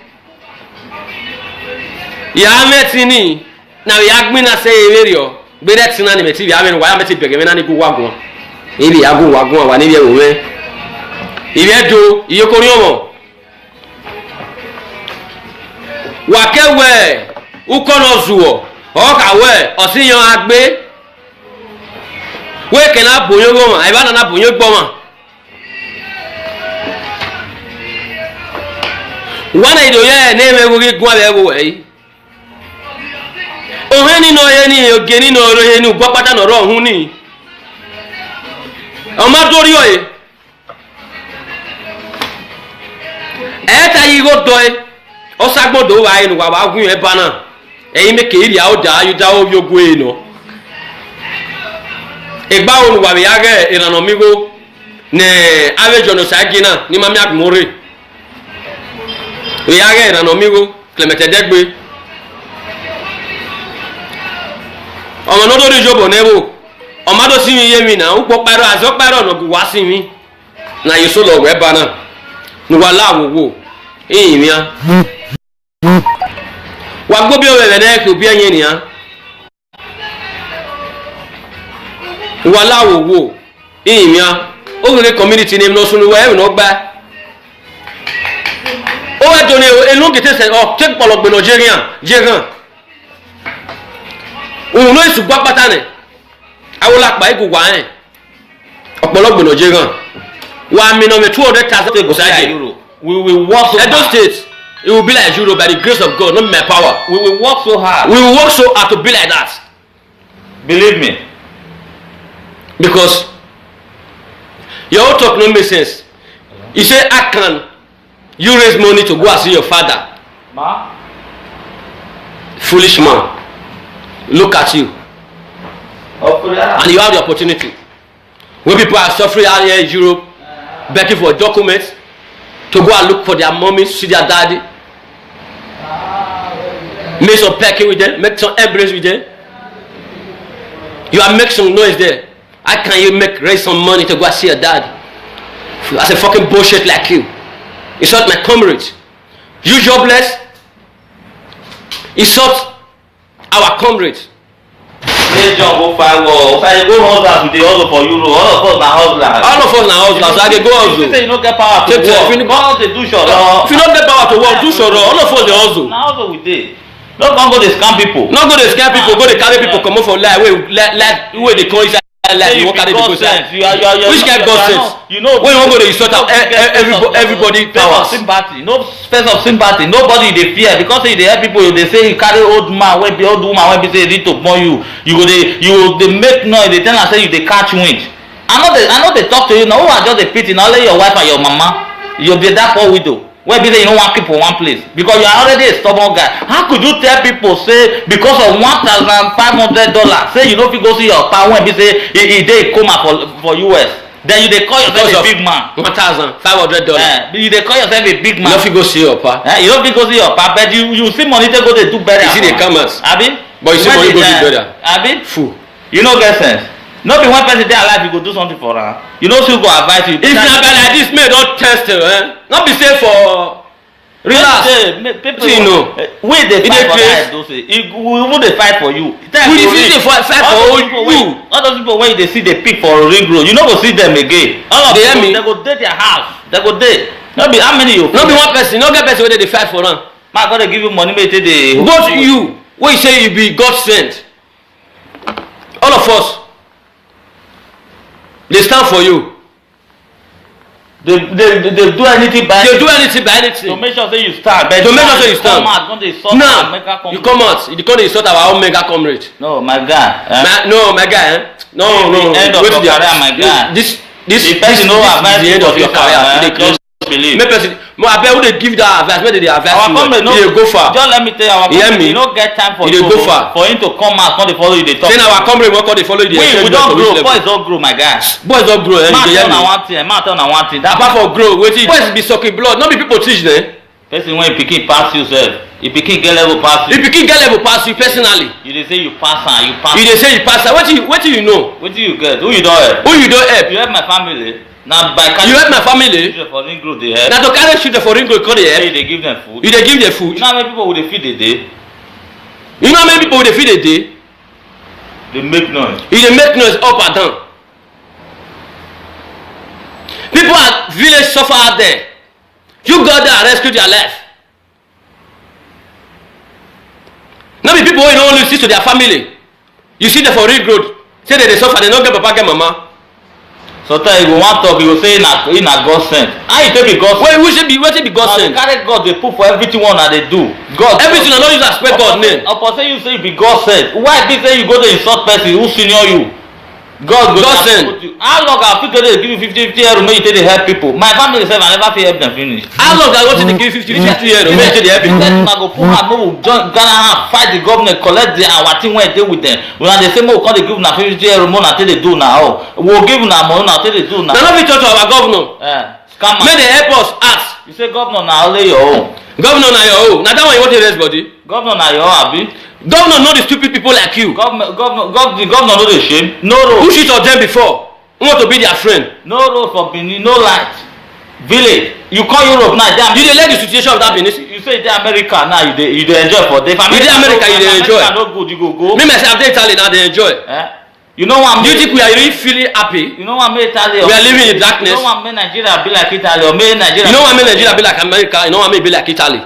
ya meti ni na ya gbin na se ere o gbe de tin na ni meti ya me wa ya meti bege me na ni go wa gon ibi ya go wa gon wa ni bi e wo me ibi edo iye ko ri omo wakewe ukono zuwo okawe osiyan agbe we kena boyo goma e ba na boyo gboma wana ido ye ne me wo gun abe wo yi ohe ni no ye ni oge ni no ro ye ni gbo pata no ro hun ni o ma dori oye e ta yi go do e o sagbodo wa inu wa gun e bana eyin me ke iri a o da yu da o bi ogun e no egba onu wa ya ge irano mi go ne avejo no sagina ni mami agmore Oyage na no miwo Clement Edegbe. Ọmọ no do jobo nebo. Ọmọ do si mi ye mi na upo paro azo paro no wa si mi. Na yeso lo we bana. Nu wa lawo wo. Mi a. Wa gbo bi o we na ke obi anyen ni a. Wa lawo wo. Mi a. O re community name no sunu we no gba. O wa joni elu kete se o take pologbe Nigerian, Jegan. Òun ló ìsùgbọ́ pátá nì awolapa igu wa ẹ̀ ọ̀pọ̀lọpọ̀ Nigerian wa minimum 200,000 euro. We will work so Edo hard. State it will be like Euro by the grace of God, not my power. We will work so hard. We will work so hard to be like that. Believe me. Because your own talk no make sense. You say, how can you raise money to go and see your father? Ma? Foolish man. Look at you. And you have the opportunity. When people are suffering out here in Europe, begging for documents to go and look for their mommy, see their daddy, make some pecking with them, make some embrace with them. You are making some noise there. How can you raise some money to go and see your dad? That's a fucking bullshit like you. It's not my comrade. You jobless. It's not our comrades. Hey John, go find war. Go hustlers today, also for Euro. All of us na hustlers. All of us na hustlers. So I dey go hustle. You say you no get power to work. If you do shoro. If you no get power to work, do shoro. All of us dey hustle. Na hustle we dey. No come go dey scam people. No go dey scam people. Go dey carry people comot for line wey dey come inside line. You wan carry people inside. Which kind God sense? You know. When you wan go dey insult everybody powers. Sympathy. No space of sympathy. Nobody dey fear because say you dey help people. You dey say you carry old man wey be old woman wey be say you need to born you. You go dey make noise. Dey tell am say you dey catch wind. I no dey talk to you now. Who are just dey pity na only your wife and your mama. You be that poor widow. Wey be say you no wan keep for one place because you are already a stubborn guy. How could you tell people say because of $1,500 say you no fit go see your pa when be say e dey coma for US then you dey call yourself a big man. $1,500. You dey call yourself a big man. You no fit go see your pa. You no fit go see your pa but you see money take go dey do better. You see the commerce. Abi. But you see money go do better. Abi. Fool. You no get sense. No be one person dey alive you go do something for am. You no still go advise you. If na guy like this make don test no be say for relax. People you know. We dey fight for that those say who dey fight for you. We dey fight for you. All those people wey you dey see dey pick for ring road you no go see them again. All of them they go dey their house. They go dey. No be how many you. No be one person. No get person wey dey fight for am. Ma God dey give you money make you take dey. Both you wey you say you be God sent. All of us. They stand for you. They do anything by they do anything by anything. To make sure say you stand. But to make sure say you stand. Now you come out. You come insult our own mega comrade. No, my guy. My guy. No. The end of your career, my guy. This the person no advice the end of your career. Just believe. Make person. I bet who dey give that advice. Make they advise you. Our comrade no. Go far. Just let me tell you, our comrade you no get time for you go far. For him to come out, come dey follow you dey talk. Say na our comrade wan come dey follow you dey. We don grow. Boys don grow, my guy. Boys don grow. Man tell na one thing. Man tell na one thing. Apart from grow, wetin boys be sucking blood. No be people teach them. Person wey pikin pass you sef. If pikin get level pass you. If pikin get level pass you personally. You dey say you pass am. You pass. You dey say you pass am. Wetin you know? Wetin you get? Who you don help? Who you don help? You help my family. Now by you help my family. Children for ring road they help. Now to carry children for ring road come dey help. You dey give them food. You dey give them food. You know how many people would dey feed a day? You know how many people would dey feed a day? They make noise. You dey make noise up and down. People at village suffer out there. You go there and rescue their life. No be people wey no wan listen to their family. You see them for ring road. Say they dey suffer. They no get papa get mama. Sometimes you go wan talk you go say na God sent. How you take be God sent? Wetin be God sent? Carry God dey put for everything one na dey do. God. Everything na no use as spread God name. Upon say you say you be God sent. Why be say you go dey insult person who senior you? God sent. How long I fit go dey give you 50 euro make you take dey help people? My family sef I never fit help them finish. How long I go take dey give 50 euro make you take dey help people? Una go put hand no join Ghana hand fight the government collect our thing wey dey with them. Una dey say make we come dey give una 50 euro make una take dey do una own. We go give una money una take dey do una. Na no fit talk to our governor. Scammer. Make they help us ask. You say governor na only your own. Governor na your own. Now that one you want to arrest body. Governor na your abi. Governor know the stupid people like you. The governor no dey shame. No road. Who shit on them before? Who want to be their friend? No road for Benin, no light. Village. You call Europe now. You dey let the situation of that Benin. You say dey America now. You dey enjoy for day. You dey America, you dey enjoy. America no good, you go. Me myself dey Italy now, they enjoy. You know what? Do you think we are really feeling happy? You know what made Italy? We are living in darkness. You know what made Nigeria be like Italy or made Nigeria? You know what made Nigeria be like America? You know what made be like Italy?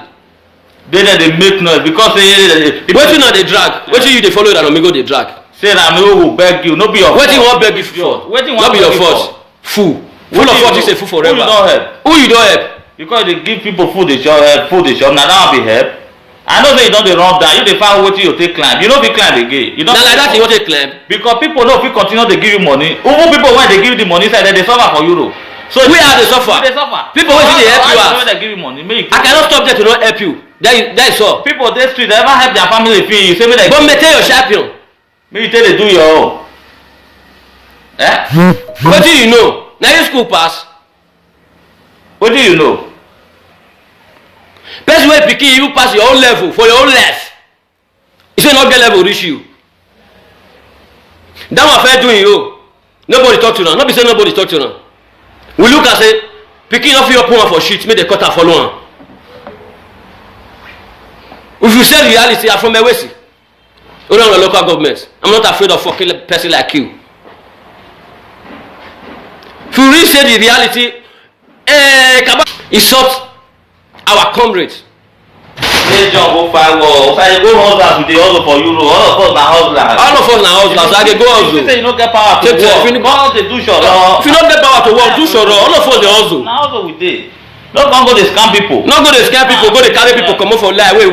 They make noise because wetin na dey drag? Wetin you dey follow that Amigo dey drag? Say na Amigo will beg you, no be your fault. Wetin you wan beg you for? No be your fault. Fool. Full of fault is a fool forever. Who you don help? Who you don help? Because they give people food they chop, na that one be help. I know say you don dey run down, you dey find wetin you take climb. You no fit climb again. Na like that you wan take climb? Because people no fit continue to give you money. Even people wey dey give you the money side, dey suffer for Europe. So where are they suffer? They suffer. People wey dey help you out. They give you money. I cannot stop there to not help you. That is all. People dey street, they never help their family feed you. Say me like. But maintain your champion. Make you tell they do your own. Wetin you know? Na you school pass. What do you know? Person wey pikin even pass your own level for your own life. You say no get level reach you. That one fair doing you. Nobody talk to them. No be say nobody talk to them. We look and say pikin no fit open one for shit make they cut am follow am. If you say reality, I'm from Ewesi. Only on the local government. I'm not afraid of fucking a person like you. If you really say the reality, insult our comrades. Hey John, go find war. Go hustlers today, hustle for Euro. All of us na hustlers. All of us na hustlers. So I can go hustle. You say you no get power to work. If you no get power to work, do shoro. All of us dey hustle. Na hustle we dey. No go dey scam people. No go dey scam people. Go dey carry people comot for lie wey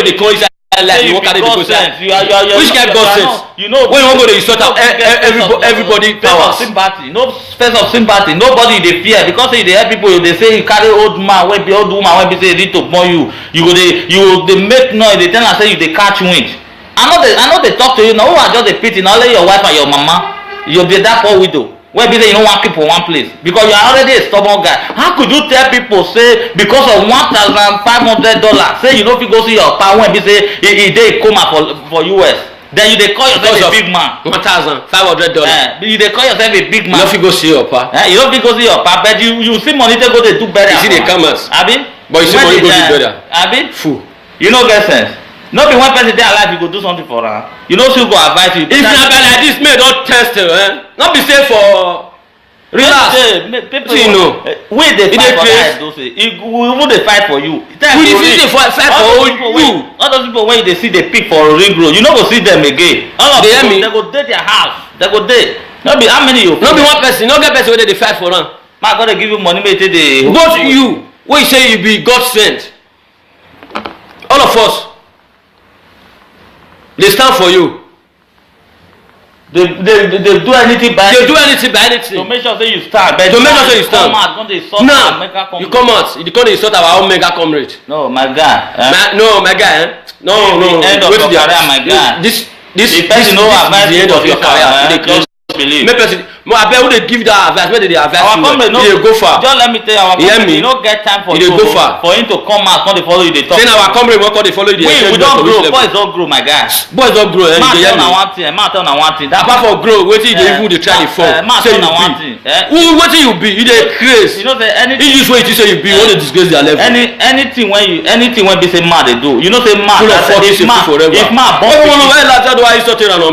dey come inside lie. You wan carry people inside. Which kind God sense? You know when you wan go dey insult everybody powers. Sympathy. No space of sympathy. Nobody dey fear because you dey help people. You dey say you carry old man wey be old woman wey be say e need to born you. You go dey make noise. Dey tell am say you dey catch wind. I no dey talk to you now. Who are just dey pity na only your wife and your mama. You be that poor widow. Wey be say you no wan keep for one place because you are already a stubborn guy. How could you tell people say because of $1,500 say you no fit go see your pal when be say e dey coma for US then you dey call yourself a big man. $1,500. You dey call yourself a big man. You no fit go see your pal. You no fit go see your pal but you see money take go dey do better. You see dey come out. Abi. But you see money go do better. Abi. Fool. You no get sense. No be one person dey alive you go do something for am. You no still go advise you. If na guy like this make don test no be say for relax. People you know. We dey fight for that those say. We even dey fight for you. We dey fight for you. All those people wey you dey see dey pick for ring road you no go see them again. All of them they go dey their house. They go dey. No be how many you. No be one person. No get person wey dey fight for am. Ma God dey give you money make you take dey. Both you wey say you be God sent. All of us. They stand for you. They do anything by anything. They do anything by anything. To make sure say you stand. To make sure say you stand. Now you come out. You come insult our own mega comrade. No, my guy. My guy. No. End of your career, my guy. This person no advice the end of your career. Believe. Make person. I bet who they give that advice. Where they advise our you? No, you go far. Just let me tell you, our comrade, you no get time for you go far. For him to come out, come to follow you. They talk. Then our comrade will come to follow you. We don't grow. Boys don't grow, my guy. Boys don't grow. Man tell na one thing. Man tell na one thing. Apart from grow, wetin you dey even dey try dey form. Man tell na one thing. Who wetin you be? You dey craze. You know say anything. You use what you say you be. You wan dey disgrace their level. Anything when be say man dey do. You know say man. If man born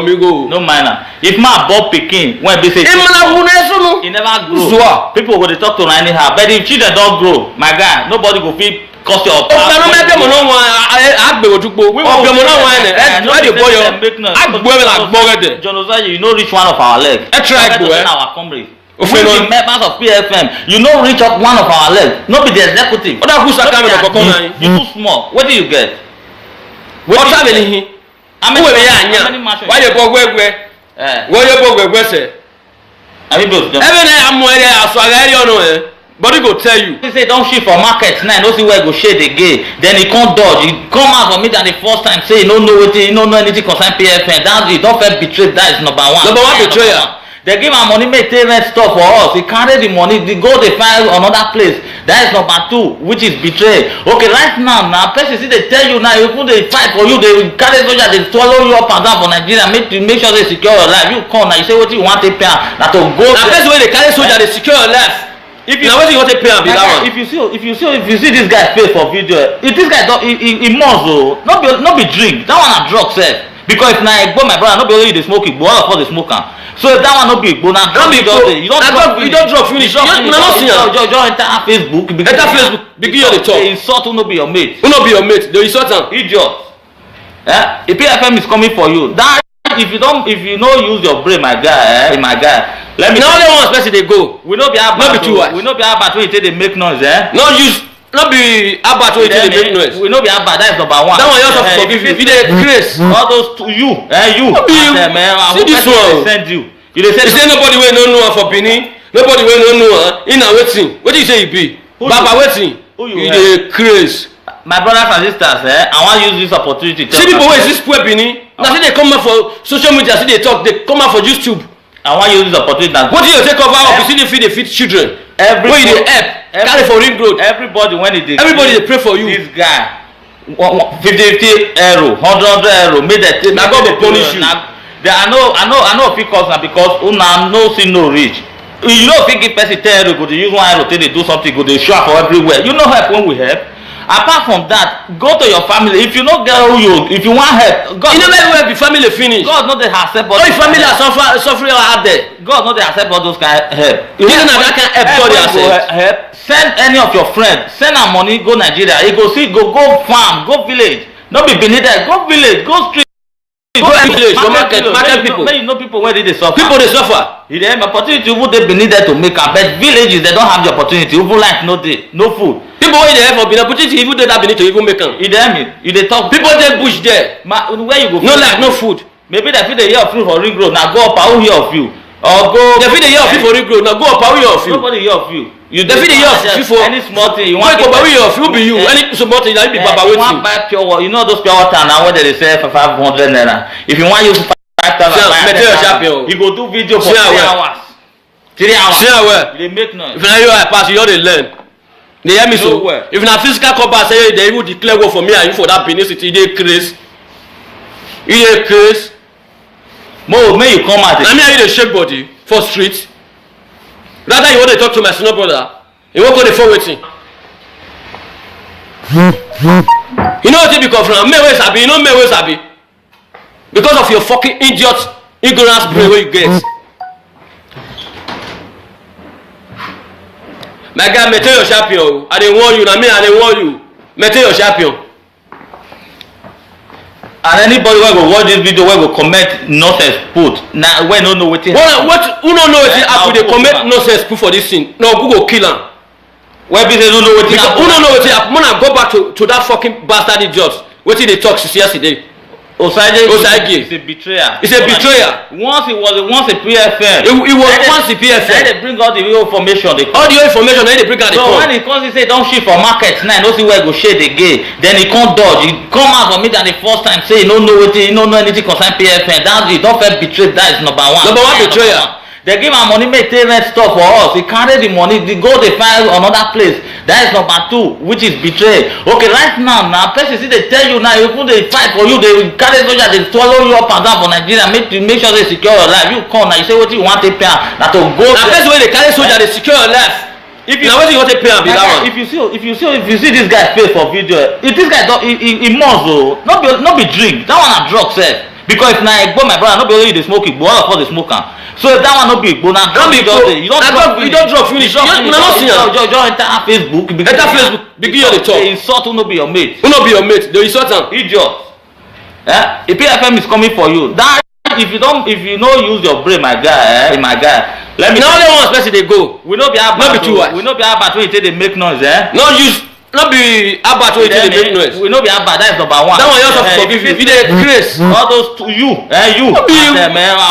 pikin. No mind am. If man born pikin when be say. He never grow. People go dey talk to him anyhow. But if children don grow, my guy, nobody go fit cause your power. Ọ̀pẹ̀ ló mẹ́bí ọmọ náà wọn àgbèwò dúpọ̀. Ọ̀pẹ̀ ọmọ náà wọn ẹ̀ why dey boy your àgbèwò la gbọ́rẹ́ dẹ̀. John Osayi, you no reach one of our leg. Ẹ try go ẹ. We be members of PFM. You no reach up one of our leg. No be the executive. Ọ̀dà kú sàkámi lọ kọ̀ọ̀kan náà. You too small. What do you get? Ọ̀tá mi nìyí. Wúwo mi yà ànyà. Why dey bọ̀ gbẹ́gbẹ́? Wọ́n yẹ bọ̀ gbẹ́gbẹ́ sẹ̀. Every night I'm wearing a swagger on body go tell you. He say don't shift for market now. No see where go shade again. Then he can't dodge. He come out for me than the first time. Say he don't know anything. He don't know anything concern PFN. That he don't feel betrayed. That is number one. Number one betrayer. They give am money make take rent store for us. He carry the money, they go dey find another place. That is number 2, which is betray. Okay, right now, person see they tell you now, even they fight for you, they carry soldier, they swallow you up and down for Nigeria, make sure they secure your life. You come now, you say what you want to pay, now to go. Now person wey dey carry soldier dey secure your life. If you now wetin you want to pay am be that one. If you see this guy face for video, if this guy don he must o, no be drink, that one na drug sef. Because if na Igbo my brother, no be only you dey smoke Igbo, all of us dey smoke am. So if that one no be Igbo, na drug you don drug finish. You no see am. Just enter Facebook. Enter Facebook, begin your dey talk. Dey insult who no be your mate. Who no be your mate? Dey insult am. Idiot. The PFM is coming for you. That if you no use your brain, my guy, my guy. Let me. Na only one person dey go. We no be Abat. No be two wives. We no be Abat wey you take dey make noise, No be Abat wey you take dey make noise. We no be Abat, that is number 1. That one you also forgive you. You dey grace. All those you. No be you. See this one. Send you. You say nobody wey no know am for Benin. Nobody wey no know am. He na wetin? Wetin you say you be? Baba wetin? You dey grace. My brothers and sisters, I wan use this opportunity to see people wey see spoil Benin. Na say dey come out for social media, see dey talk, dey come out for YouTube. I wan use this opportunity. What do you take cover up? You see dey feed children. Wey you dey help carry for ring road. Everybody when e dey. Everybody dey pray for you. This guy 50 euro, 100 euro, make dem take. Na God go punish you. I know fit cause na because una no see no reach. You know fit give person 10 euro, go dey use 1 euro take dey do something, go dey show up for everywhere. You no help when we help. Apart from that, go to your family. If you no get who you, if you want help, God. You know everywhere be family finish. God no dey accept all. All your family are suffering out there. God no dey accept all those kind of help. You know that kind help God dey accept. Help. Send any of your friends. Send am money go Nigeria. He go see go farm, go village. No be Benin there. Go village, go street. Go village, go market people. Make you know people where they suffer. People dey suffer. You dey have opportunity who dey Benin there to make am, but villages they don't have the opportunity. Even life no dey, no food. People wey dey help for Benin opportunity even dey that Benin to even make am. You dey hear me? You dey talk. People dey bush there. Where you go? No life, no food. Maybe they fit dey hear of you for ring road. Now go up, I will hear of you. Or go. They fit dey hear of you for ring road. Now go up, I will hear of you. Nobody hear of you. You dey fit dey hear of you for any small thing you want. Wait, but we hear of you be you. Any small thing that be Baba wetin. You want buy pure water. You know those pure water now where they sell for 500 naira. If you want use 5,000, you go do video for 3 hours. 3 hours. See how well. They make noise. If na you I pass, you don dey learn. Dey hear me so? If na physical combat say they even declare war for me and you for that Benin city, you dey craze. You dey craze. Mo, may you come out. Na me and you dey shake body for street. Rather you wan dey talk to my senior brother. You wan go dey for wetin? You know wetin be come from? Me wey sabi, you know me wey sabi. Because of your fucking idiot ignorance brain wey you get. My guy, maintain your champion. I dey warn you. Na me, I dey warn you. Maintain your champion. And anybody wey go watch this video wey go comment nonsense put na wey no know wetin. Who no know wetin happen dey comment nonsense put for this thing? No, who go kill am? Wey be say no know wetin happen? Who no know wetin happen? Mona go back to that fucking bastard idiot. Wetin dey talk since yesterday? Osagie is a betrayer. He's a betrayer. Once a PFM. He was once a PFM. Then they bring all the information. All the information then they bring out the so when he comes, he say don't shit for market now. No see where he go shade again. Then he can't dodge. He come out for me than the first time say he don't know wetin, he don't know anything concern PFM. That's it. Don't feel betrayed. That is number 1. Number 1 betrayer. They give am money make take rent store for us. He carry the money, they go dey find another place. That is number 2, which is betray. Okay, right now, person see they tell you now, even they fight for you, they carry soldier, they swallow you up and down for Nigeria, make sure they secure your life. You come now, you say what you want to pay, now to go. Now person wey dey carry soldier, they secure your life. If you now wetin you want to pay am be that one. If you see this guy face for video, if this guy don he must o, no be drink. That one na drug sef. Because if na Igbo my brother, no be only you dey smoke Igbo, all of us dey smoke am. So if that one no be Igbo, na drug you don drug finish. You no see am. Just enter Facebook. Enter Facebook, begin your dey talk. Dey insult who no be your mate. Who no be your mate? Dey insult am. Idiot. The PFM is coming for you. That if you no use your brain, my guy, my guy. Let me. Na only one person dey go. We no be Abat. No be two wives. We no be Abat wey you take dey make noise, No be Abat wey you take dey make noise. We no be Abat, that is number 1. That one you also forgive you. You dey grace. All those you. No be you.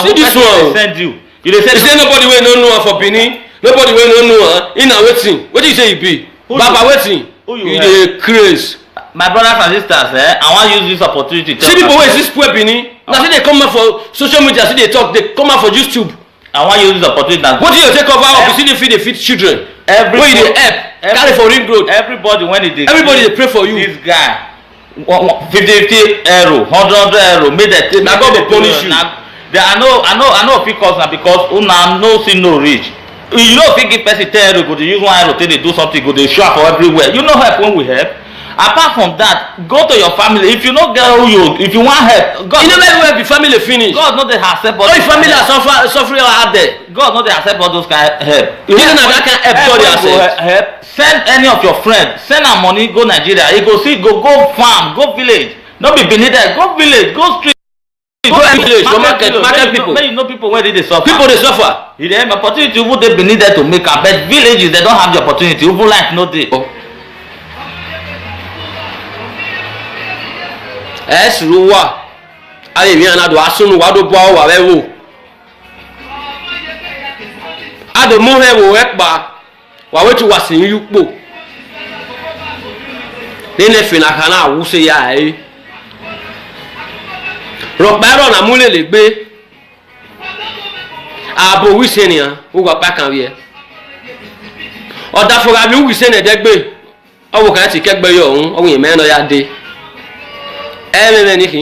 See this one. Send you. You say nobody wey no know am for Benin. Nobody wey no know am. He na wetin? Wetin you say you be? Baba wetin? You dey grace. My brothers and sisters, I wan use this opportunity to see people wey see spoil Benin. Na say they come out for social media, see they talk, they come out for YouTube. I want you to use the opportunity that. What do you take over of? You see the feed, they feed children. When you help, carry for ring road. Everybody when it is. Everybody they pray for you. This guy, 50 euro, 100 euro, make that. Now God will punish you. I know if it cost now because una no see no reach. You know if you give person 10 euro, go to use 1 euro, they do something, go they show up for everywhere. You know help when we help. Apart from that, go to your family. If you no get who you, if you want help, God. You know everywhere be family finish. God no dey accept all. All the family are suffering out there. God no dey accept all those kind of help. You know that can help God yourself. Help. Send any of your friends. Send am money go Nigeria. You go see go farm, go village. No be beneath that. Go village, go street. Go village, go market people. Make you know people where they suffer. People they suffer. You dey have opportunity who dey beneath there to make am, but villages they don't have the opportunity. Even life no dey. Suru wa aye mi anado asunu wa do bo wa we wo ado mu he wo ekpa wa wetu wasin yupo nene fina kana awuse ya e ro paro na mule le gbe abo wise ni an wo gba pa kan wi e oda fora bi wise ne de gbe owo kan ti kegbe yo ohun owo yen me no ya de ẹ̀mẹ̀mẹ̀ ní kí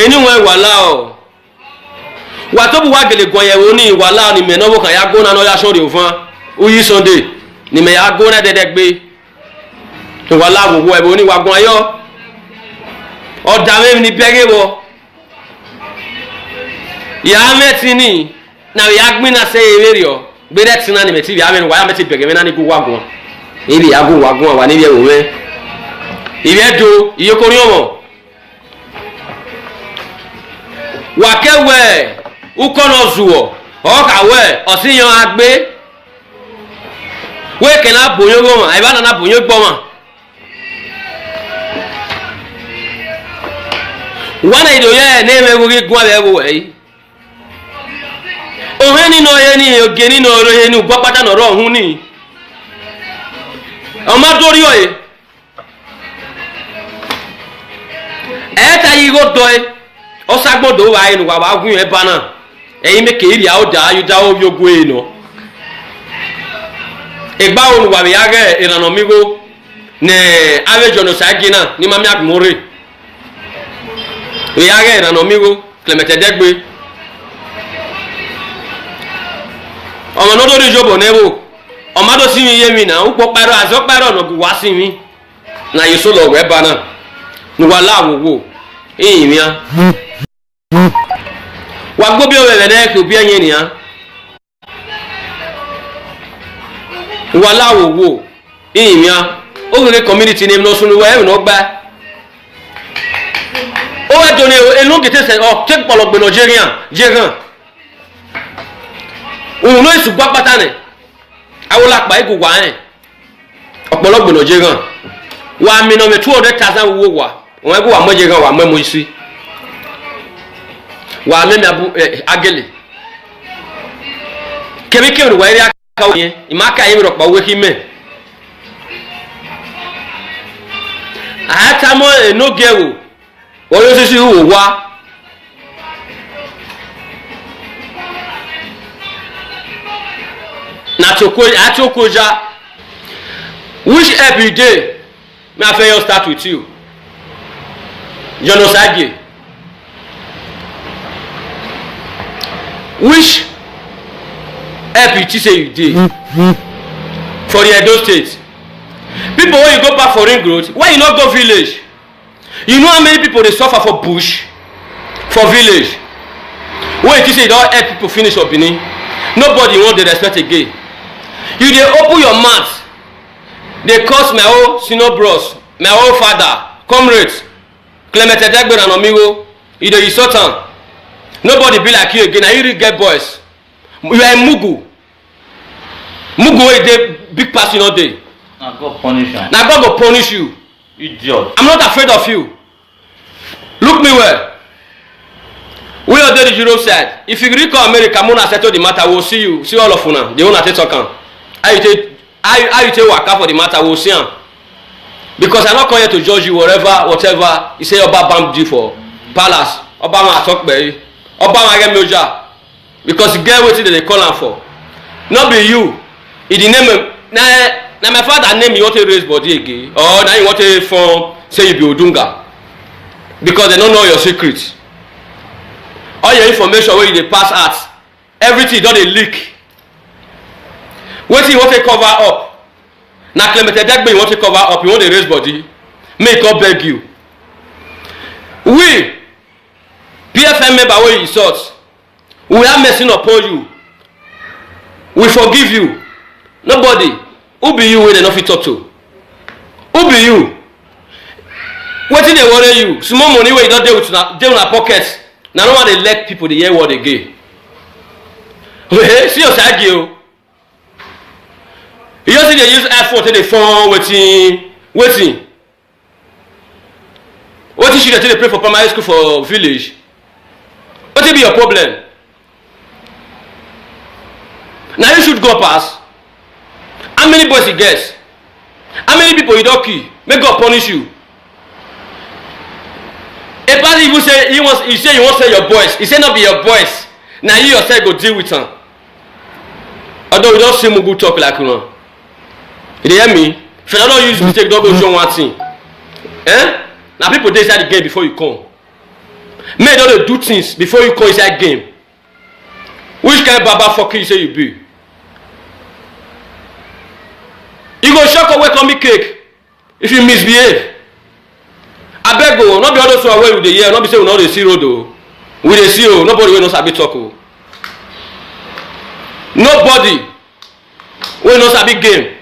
inú wọn wà láọ̀ wà tó bù wá gèlè gọ̀yẹ̀wò ní ìwà láọ̀ ní mẹ́nàwó kan ya góná náà ya sọ́rọ̀ òfin uyi sunday ní mẹ́ ya góná dẹ́dẹ́ gbé ìwà láọ̀ wò ẹ̀bùn oníwà gan ayọ́ ọ̀dà mẹ́rin ní bẹ́rẹ̀ wọ ìyá mẹ́tì ní náà ìyá gbéná sẹ́yìn eré rẹ̀ gbéná tí náà ní mẹ́tì ìyá mẹ́rin wáyà mẹ́tì bẹ̀rẹ̀ mẹ́ná ní kó wà gan níbi ìyá gùn wà gan wà níbi ẹ̀wò mẹ́ ìrẹ́dò ìyókòrí ọmọ wàkẹ́wẹ̀ ukọ́nà zùwọ̀ ọ̀kàwẹ̀ ọ̀síyan agbé wéèkè náà bòyó gbọ́mọ̀ àìbáná náà bòyó gbọ́mọ̀ wọ́n èdè òyẹ́ ẹ̀ ní ẹ̀mẹ́gbórí gún àbẹ̀wò ẹ̀yí òhun nínú ọyẹ́ ní ògè nínú ọ̀rọ̀ yẹn ní gbọ́pátá nọ̀rọ̀ ọ̀hún ní ọmọ dórí ọ̀yẹ́ ẹ̀ẹ́ta yìí kò dọ̀ ẹ́ ọ̀sàgbọ́dọ̀ wà ẹnu wà wà gún ẹ̀ bá náà ẹ̀yin mẹ́kẹ́ ìrì àwòdà ayọ̀dá ọ̀yọ́gbó ẹ̀ nọ. ìgbà wo ni wàmí yàgẹ́ ìrànà mi wo ní abẹ́jọ́nù ṣáájú náà ní mami àgbọ̀nrẹ́ yàgẹ́ ìrànà mi wo kìlẹ̀mẹ̀tẹ̀dẹ́gbẹ́ ọmọ náà tó ní ìjọba náà wò ọmọ tó sí mi yé mi náà ń pọ̀ pẹ́rọ àzọ́ pẹ́rọ ọ̀nà wá sí mi náà yìí sọ́lọ̀ ọ̀wẹ́ bá náà nuwa láwòwò èyí mìíràn wà gbó bí ọ̀rẹ́ rẹ̀ kò bí ẹ̀yìn ènìyàn nuwa láwòwò èyí mìíràn ó rere community ní ìmúná wẹ́ ẹ̀rùn náà gbá ó wẹ́ jọ ní elóńgìtẹ́ ọ̀ tẹ́ pọ̀lọ̀gbẹ̀ Nigerian jẹ́gàn òun ló ìsùgbà pátá nẹ̀ awolapa ìgò wà ẹ̀ ọ̀pọ̀lọ̀gbẹ̀ Nigerian wà mí náà mi 200,000 wo wà wọn kó wà mọ́jẹ kan wà mọ́ sí wà mẹ́mi agẹ́lẹ̀ kẹ́míkẹ́ òrùwà eré akáwọ̀ yẹn ìmáka yẹn rọ̀pọ̀ owó kí mẹ́ àyàtàmọ́ ẹ̀nọ́gẹ̀wò wọ́n yóò sísú wò wá nàtòkòjá which help you dey may I first start with you. Genocide. Which help you say you did for the Edo State? People when you go back for ring road, when you not go village, you know how many people they suffer for bush, for village. When you say you don't help people finish up Benin, nobody want the respect again. You they open your mouth, they curse my old senior bros, my old father, comrades. Clement Edegbe and Omigo, you dey insult am. Nobody be like you again. Na you really get boys. You are a mugu. Mugu wey dey big pass you no dey. Na God punish you. Na God go punish you. Idiot. I'm not afraid of you. Look me well. We are there the Euro side. If you gree come America, Mona settle the matter. We'll see you. See all of una. The owner take talk am. How you take waka for the matter? We'll see am. Because I not come here to judge you whatever you say Oba bam do for palace. Oba ma talk be. Oba ma get me oja. because you get wetin dem dey call am for. No be you. In the name na my father name you want to raise body again, or na you want to form say you be Odunga, because they don't know your secret. All your information wey you dey pass out, everything don dey leak. Wetin you want to cover up? Na Clement Edegbe you want to cover up, you want to raise body, make God beg you. We PFM member wey you insult, we have mercy upon you, we forgive you. Nobody. Who be you wey dem no fit talk to? Who be you? Wetin dey worry you? Small money wey you don dey una pocket, na no wan dey let people dey hear word again. See your side girl. You just see dey use effort take dey form wetin she dey take dey pray for primary school for village. Wetin be your problem? Na you should go pass. How many boys you get? How many people you don kill? Make God punish you. A person even say he say you wan sell your boys. He say not be your boys. Na you yourself go deal with am. Although you don see Mugu talk like una. You dey hear me? If you don use mistake, don go show one thing. Na people dey inside the game before you come. Make you don dey do things before you come inside game. Which kind of baba fucking you say you be? You go shock or welcome me cake if you misbehave. Abeg o, no be all those one wey we dey hear, no be say we no dey see road o. We dey see o, nobody wey no sabi talk o. Nobody wey no sabi game